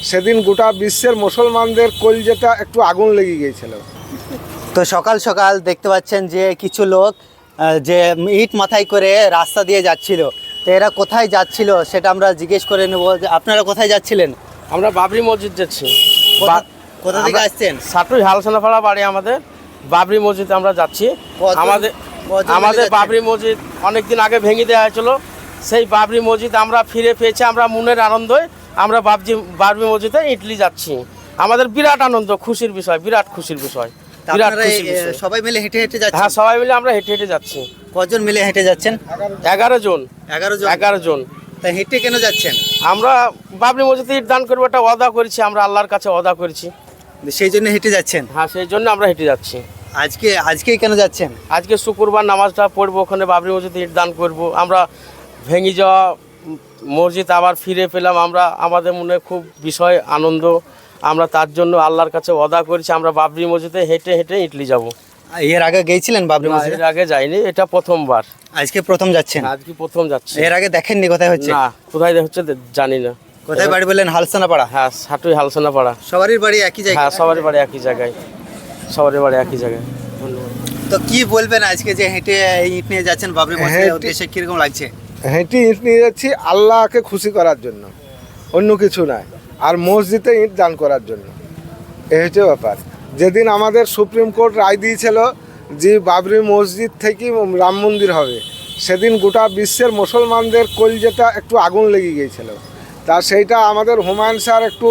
সেদিন গোটা বিশ্বের মুসলমানদের কলজেটা একটু আগুন লেগে গিয়েছিল। তো সকাল সকাল দেখতে পাচ্ছেন যে কিছু লোক যে ইট মাথায় করে রাস্তা দিয়ে যাচ্ছিল। তো এরা কোথায় যাচ্ছিল সেটা আমরা জিজ্ঞেস করে নেব। যে আপনারা কোথায় যাচ্ছিলেন? আমরা বাবরি মসজিদ যাচ্ছি। কোথা থেকে আসছেন? সাটুই হালসানাপাড়া বাড়ি আমাদের। বাবরি মসজিদে আমরা যাচ্ছি। আমাদের বাবরি মসজিদ অনেকদিন আগে ভেঙে দেওয়া হয়েছিল। সেই বাবরি মসজিদ আমরা ফিরে পেয়েছি। আমরা মনের আনন্দে আমরা বাবরি মসজিদে ইটলি যাচ্ছি। আমাদের বিরাট আনন্দ, খুশির বিষয়, বিরাট খুশির বিষয়। সবাই মিলে হেঁটে হেঁটে যাচ্ছেন? হ্যাঁ, সবাই মিলে আমরা হেঁটে হেঁটে যাচ্ছি। কজন মিলে হেঁটে যাচ্ছেন? 11 জন। 11 জন। তা হেঁটে কেন যাচ্ছেন? আমরা বাবরি মসজিদে ইট দান করবো, একটা ওয়াদা করেছি, আমরা আল্লাহর কাছে ওয়াদা করেছি, সেই জন্য হেঁটে যাচ্ছেন? হ্যাঁ, সেই জন্য আমরা হেঁটে যাচ্ছি। আজকে কেন যাচ্ছেন? আজকে শুক্রবার নামাজটা পড়বো, ওখানে বাবরি মসজিদে ইট দান করবো। আমরা ভেঙে যাওয়া মসজিদ আবার ফিরে পেলাম, আমরা আমাদের মনে খুব বিষয় আনন্দ। আমরা তার জন্য আল্লাহর কাছে ওয়াদা করেছি, আমরা বাবরি মসজিদে হেঁটে হেঁটে ইটলি যাব। এর আগে গিয়েছিলেন বাবরি মসজিদে? এর আগে যাইনি, এটা প্রথমবার। আজকে প্রথম যাচ্ছেন? আজকে প্রথম যাচ্ছি। এর আগে দেখেননি কোথায় হচ্ছে? না, কোথায় হচ্ছে জানি না। কোথায় বাড়ি বললেন? হালসানাপাড়া? হ্যাঁ, সাটুই হালসানাপাড়া। সবারই বাড়ি একই জায়গায়? হ্যাঁ, সবারই বাড়ি একই জায়গায়, সবারই বাড়ি একই জায়গায়। ধন্যবাদ। তো কি বলবেন আজকে যে হেঁটে ইট নিয়ে যাচ্ছেন বাবরি মসজিদের উদ্দেশ্যে, কিরকম লাগছে? হেঁটে ইট নিয়ে যাচ্ছি আল্লাহকে খুশি করার জন্য, অন্য কিছু নয়। আর মসজিদে ইট দান করার জন্য, এই হচ্ছে ব্যাপার। যেদিন আমাদের সুপ্রিম কোর্ট রায় দিয়েছিল যে বাবরি মসজিদ থেকেই রাম মন্দির হবে, সেদিন গোটা বিশ্বের মুসলমানদের কলজেটা একটু আগুন লেগে গিয়েছিল। তা সেইটা আমাদের হুমায়ুন স্যার একটু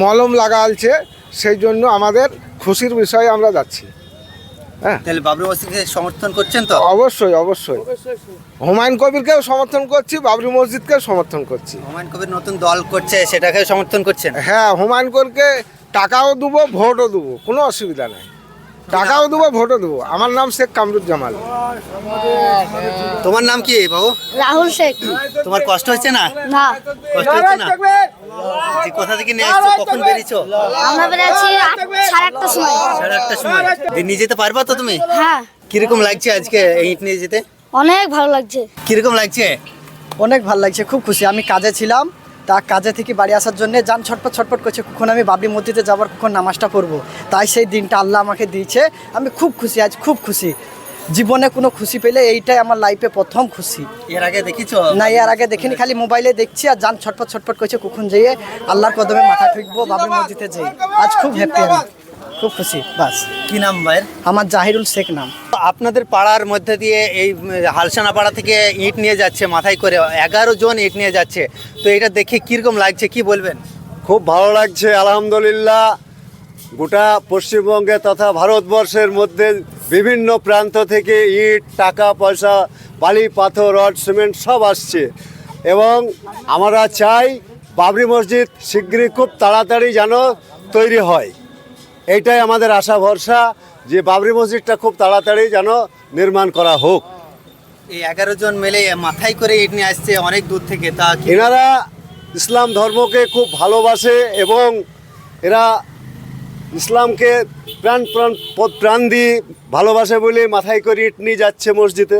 মলম লাগালছে, সেই জন্য আমাদের খুশির বিষয়ে আমরা যাচ্ছি। হ্যাঁ, তাহলে বাবরি মসজিদকে সমর্থন করছেন তো? অবশ্যই অবশ্যই। হুমায়ুন কবিরকেও সমর্থন করছি, বাবরি মসজিদকেও সমর্থন করছি। হুমায়ুন কবির নতুন দল করছে, সেটাকে সমর্থন করছেন? হ্যাঁ, হুমায়ুন কবিরকে টাকাও দেবো, ভোটও দেবো, কোনো অসুবিধা নাই। টাকাও দেবো, ভোটও দেবো। আমার নাম শেখ কামরুজ্জামান। তোমার নাম কি বাবু? রাহুল শেখ। তোমার কষ্ট হচ্ছে না? না, কষ্ট হচ্ছে না? কোথা থেকে নিয়ে আসছো? কখন বেরিয়েছো? আমরা বেরিয়েছি 8:30টার সময়। 8:30টার সময়। নিয়ে যেতে পারবা তো তুমি? হ্যাঁ। কিরকম লাগছে আজকে ইট নিয়ে যেতে? অনেক ভালো লাগছে। কিরকম লাগছে? অনেক ভালো লাগছে, খুব খুশি। আমি কাজে ছিলাম, তা কাজে থেকে বাড়ি আসার জন্য যান ছটপট ছটপট করছে, কখন আমি বাবরি মসজিদে যাবার, কখন নামাজটা পড়বো। তাই সেই দিনটা আল্লাহ আমাকে দিয়েছে, আমি খুব খুশি, আজ খুব খুশি। জীবনে কোনো খুশি পেলে এইটাই আমার লাইফে প্রথম খুশি। এর আগে দেখেছো? না, এর আগে দেখিনি, খালি মোবাইলে দেখছি। আর যান ছটপট ছটপট করছে, কখন যেয়ে আল্লাহর কদমে মাথা ঠুকবো, বাবরি মসজিদে যাই। আজ খুব হ্যাপি, আমি খুব খুশি। বাস। কি নাম ভাইয়ের? আমার জাহিরুল শেখ নাম। আপনাদের পাড়ার মধ্যে দিয়ে এই হালসানা পাড়া থেকে ইট নিয়ে যাচ্ছে মাথায় করে, 11 জন ইট নিয়ে যাচ্ছে। তো এটা দেখে কিরকম লাগছে, কি বলবেন? খুব ভালো লাগছে, আলহামদুলিল্লাহ। গোটা পশ্চিমবঙ্গে তথা ভারতবর্ষের মধ্যে বিভিন্ন প্রান্ত থেকে ইট, টাকা পয়সা, বালি, পাথর, রড, সিমেন্ট সব আসছে। এবং আমরা চাই বাবরি মসজিদ শীঘ্রই খুব তাড়াতাড়ি যেন তৈরি হয়। এইটাই আমাদের আশা ভরসা, যে বাবরি মসজিদটা খুব তাড়াতাড়ি যেন নির্মাণ করা হোক। এই 11 জন মিলে মাথায় করে ইট নিয়ে আসছে অনেক দূর থেকে। তা এনারা ইসলাম ধর্মকে খুব ভালোবাসে এবং এরা ইসলামকে প্রাণ দিয়ে ভালোবাসে বলে মাথায় করে ইট নিয়ে যাচ্ছে মসজিদে।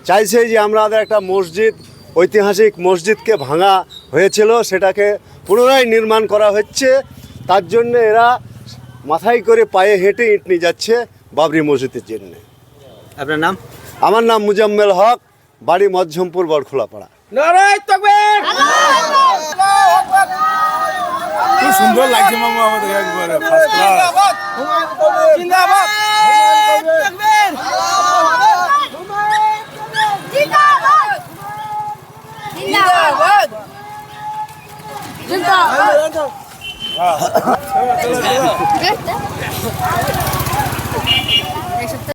চাইছে যে আমাদের একটা মসজিদ, ঐতিহাসিক মসজিদকে ভাঙা হয়েছিল, সেটাকে পুনরায় নির্মাণ করা হচ্ছে। তার জন্য এরা মাথায় করে পায়ে হেঁটে ইট নিয়ে যাচ্ছে বাবরি মসজিদের জন্য। আপনার নাম? আমার নাম মুজাম্মেল হক, বাড়ি মধ্যমপুর, বড়খোলাপাড়া। নারায়ে তাকবীর। খুব সুন্দর লাগছে মামু, আমাদের একবারে ফার্স্ট ক্লাস। জিন্দাবাদ। জিন্দাবাদ। জিন্দাবাদ। জিন্দাবাদ।